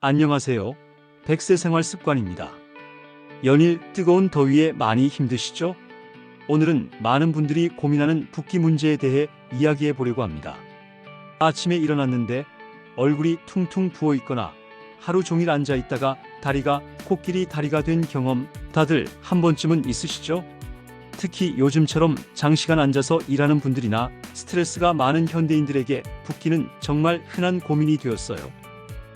안녕하세요. 100세 생활 습관입니다. 연일 뜨거운 더위에 많이 힘드시죠? 오늘은 많은 분들이 고민하는 붓기 문제에 대해 이야기해 보려고 합니다. 아침에 일어났는데 얼굴이 퉁퉁 부어 있거나 하루 종일 앉아 있다가 다리가 코끼리 다리가 된 경험 다들 한 번쯤은 있으시죠? 특히 요즘처럼 장시간 앉아서 일하는 분들이나 스트레스가 많은 현대인들에게 붓기는 정말 흔한 고민이 되었어요.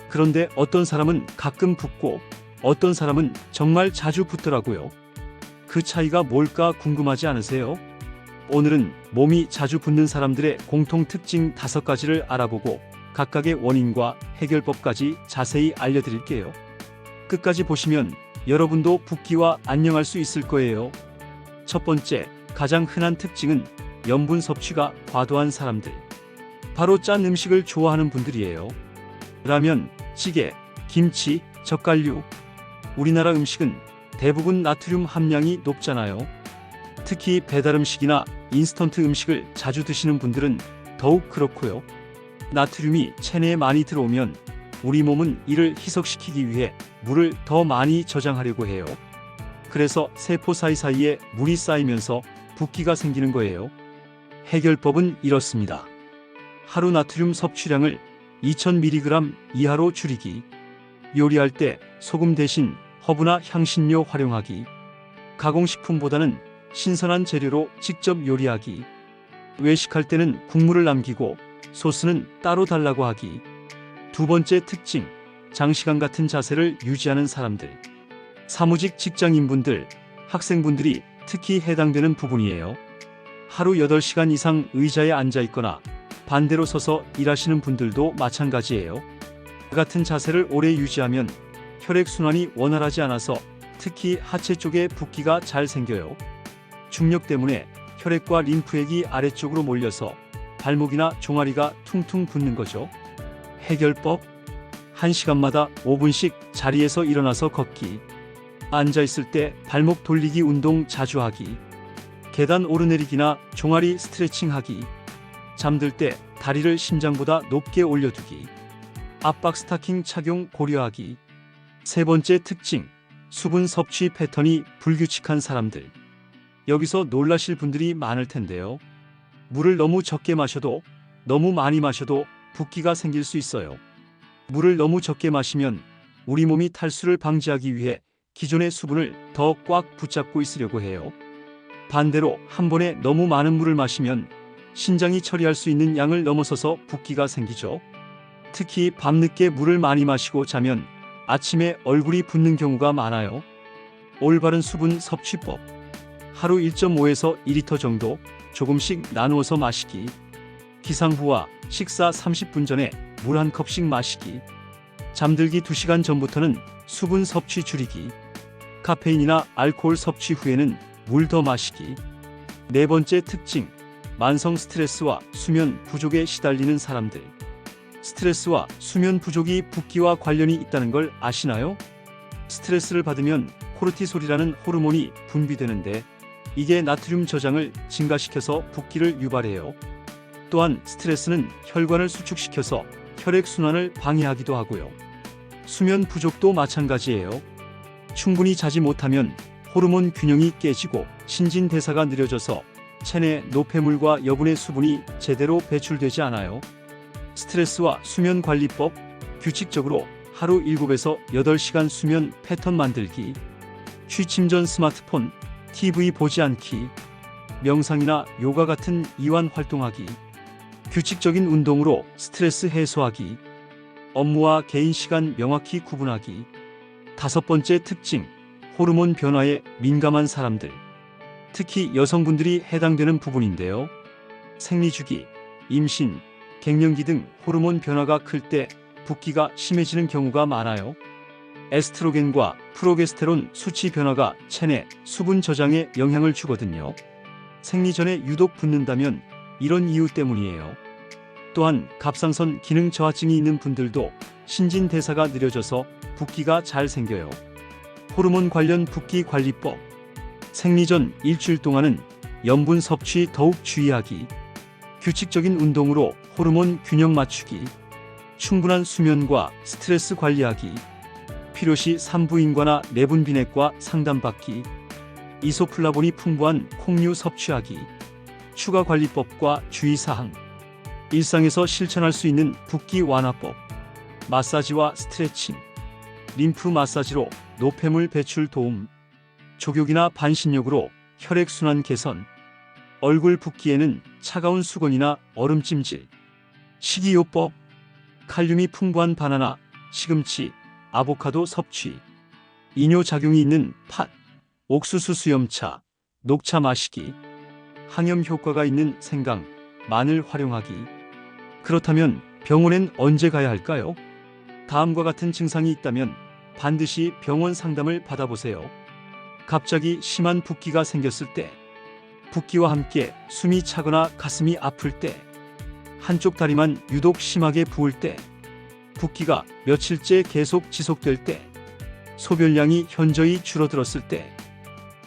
그런데 어떤 사람은 가끔 붓고 어떤 사람은 정말 자주 붓더라고요. 그 차이가 뭘까 궁금하지 않으세요? 오늘은 몸이 자주 붓는 사람들의 공통 특징 5가지를 알아보고 각각의 원인과 해결법까지 자세히 알려드릴게요. 끝까지 보시면 여러분도 붓기와 안녕할 수 있을 거예요. 첫 번째, 가장 흔한 특징은 염분 섭취가 과도한 사람들. 바로 짠 음식을 좋아하는 분들이에요. 라면, 찌개, 김치, 젓갈류. 우리나라 음식은 대부분 나트륨 함량이 높잖아요. 특히 배달 음식이나 인스턴트 음식을 자주 드시는 분들은 더욱 그렇고요. 나트륨이 체내에 많이 들어오면 우리 몸은 이를 희석시키기 위해 물을 더 많이 저장하려고 해요. 그래서 세포 사이사이에 물이 쌓이면서 붓기가 생기는 거예요. 해결법은 이렇습니다. 하루 나트륨 섭취량을 2000mg 이하로 줄이기. 요리할 때 소금 대신 허브나 향신료 활용하기. 가공식품보다는 신선한 재료로 직접 요리하기. 외식할 때는 국물을 남기고 소스는 따로 달라고 하기. 두 번째 특징, 장시간 같은 자세를 유지하는 사람들. 사무직 직장인분들, 학생분들이 특히 해당되는 부분이에요. 하루 8시간 이상 의자에 앉아 있거나 반대로 서서 일하시는 분들도 마찬가지예요. 같은 자세를 오래 유지하면 혈액순환이 원활하지 않아서 특히 하체 쪽에 붓기가 잘 생겨요. 중력 때문에 혈액과 림프액이 아래쪽으로 몰려서 발목이나 종아리가 퉁퉁 붓는 거죠. 해결법? 1시간마다 5분씩 자리에서 일어나서 걷기. 앉아 있을 때 발목 돌리기 운동 자주 하기. 계단 오르내리기나 종아리 스트레칭 하기. 잠들 때 다리를 심장보다 높게 올려두기. 압박 스타킹 착용 고려하기. 세 번째 특징, 수분 섭취 패턴이 불규칙한 사람들. 여기서 놀라실 분들이 많을 텐데요. 물을 너무 적게 마셔도 너무 많이 마셔도 붓기가 생길 수 있어요. 물을 너무 적게 마시면 우리 몸이 탈수를 방지하기 위해 기존의 수분을 더 꽉 붙잡고 있으려고 해요. 반대로 한 번에 너무 많은 물을 마시면 신장이 처리할 수 있는 양을 넘어서서 붓기가 생기죠. 특히 밤늦게 물을 많이 마시고 자면 아침에 얼굴이 붓는 경우가 많아요. 올바른 수분 섭취법. 하루 1.5에서 2리터 정도 조금씩 나누어서 마시기. 기상 후와 식사 30분 전에 물 1컵씩 마시기. 잠들기 2시간 전부터는 수분 섭취 줄이기. 카페인이나 알코올 섭취 후에는 물 더 마시기. 네 번째 특징, 만성 스트레스와 수면 부족에 시달리는 사람들. 스트레스와 수면 부족이 붓기와 관련이 있다는 걸 아시나요? 스트레스를 받으면 코르티솔이라는 호르몬이 분비되는데 이게 나트륨 저장을 증가시켜서 붓기를 유발해요. 또한 스트레스는 혈관을 수축시켜서 혈액 순환을 방해하기도 하고요. 수면 부족도 마찬가지예요. 충분히 자지 못하면 호르몬 균형이 깨지고 신진대사가 느려져서 체내 노폐물과 여분의 수분이 제대로 배출되지 않아요. 스트레스와 수면 관리법, 규칙적으로 하루 7에서 8시간 수면 패턴 만들기. 취침 전 스마트폰, TV 보지 않기. 명상이나 요가 같은 이완 활동하기. 규칙적인 운동으로 스트레스 해소하기. 업무와 개인 시간 명확히 구분하기. 5번째 특징, 호르몬 변화에 민감한 사람들. 특히 여성분들이 해당되는 부분인데요. 생리주기, 임신, 갱년기 등 호르몬 변화가 클 때 붓기가 심해지는 경우가 많아요. 에스트로겐과 프로게스테론 수치 변화가 체내 수분 저장에 영향을 주거든요. 생리 전에 유독 붓는다면 이런 이유 때문이에요. 또한 갑상선 기능 저하증이 있는 분들도 신진대사가 느려져서 붓기가 잘 생겨요. 호르몬 관련 붓기 관리법. 생리 전 일주일 동안은 염분 섭취 더욱 주의하기. 규칙적인 운동으로 호르몬 균형 맞추기. 충분한 수면과 스트레스 관리하기, 필요시 산부인과나 내분비내과 상담받기, 이소플라본이 풍부한 콩류 섭취하기, 추가 관리법과 주의사항, 일상에서 실천할 수 있는 붓기 완화법, 마사지와 스트레칭, 림프 마사지로 노폐물 배출 도움, 족욕이나 반신욕으로 혈액순환 개선, 얼굴 붓기에는 차가운 수건이나 얼음찜질, 식이요법, 칼륨이 풍부한 바나나, 시금치, 아보카도 섭취, 이뇨작용이 있는 팥, 옥수수 수염차, 녹차 마시기, 항염 효과가 있는 생강, 마늘 활용하기. 그렇다면 병원엔 언제 가야 할까요? 다음과 같은 증상이 있다면 반드시 병원 상담을 받아보세요. 갑자기 심한 붓기가 생겼을 때, 붓기와 함께 숨이 차거나 가슴이 아플 때, 한쪽 다리만 유독 심하게 부을 때, 붓기가 며칠째 계속 지속될 때, 소변량이 현저히 줄어들었을 때,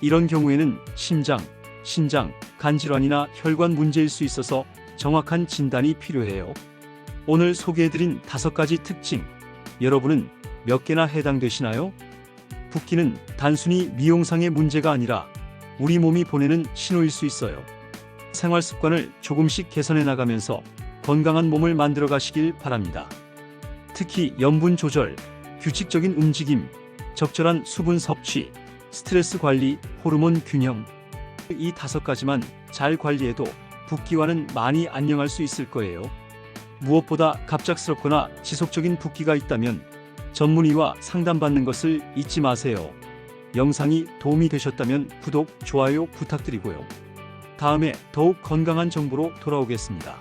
이런 경우에는 심장, 신장, 간질환이나 혈관 문제일 수 있어서 정확한 진단이 필요해요. 오늘 소개해드린 5가지 특징, 여러분은 몇 개나 해당되시나요? 붓기는 단순히 미용상의 문제가 아니라 우리 몸이 보내는 신호일 수 있어요. 생활 습관을 조금씩 개선해 나가면서 건강한 몸을 만들어 가시길 바랍니다. 특히 염분 조절, 규칙적인 움직임, 적절한 수분 섭취, 스트레스 관리, 호르몬 균형, 이 5가지만 잘 관리해도 붓기와는 많이 안녕할 수 있을 거예요. 무엇보다 갑작스럽거나 지속적인 붓기가 있다면 전문의와 상담받는 것을 잊지 마세요. 영상이 도움이 되셨다면 구독, 좋아요 부탁드리고요. 다음에 더욱 건강한 정보로 돌아오겠습니다.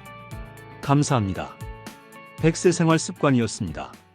감사합니다. 100세 생활 습관이었습니다.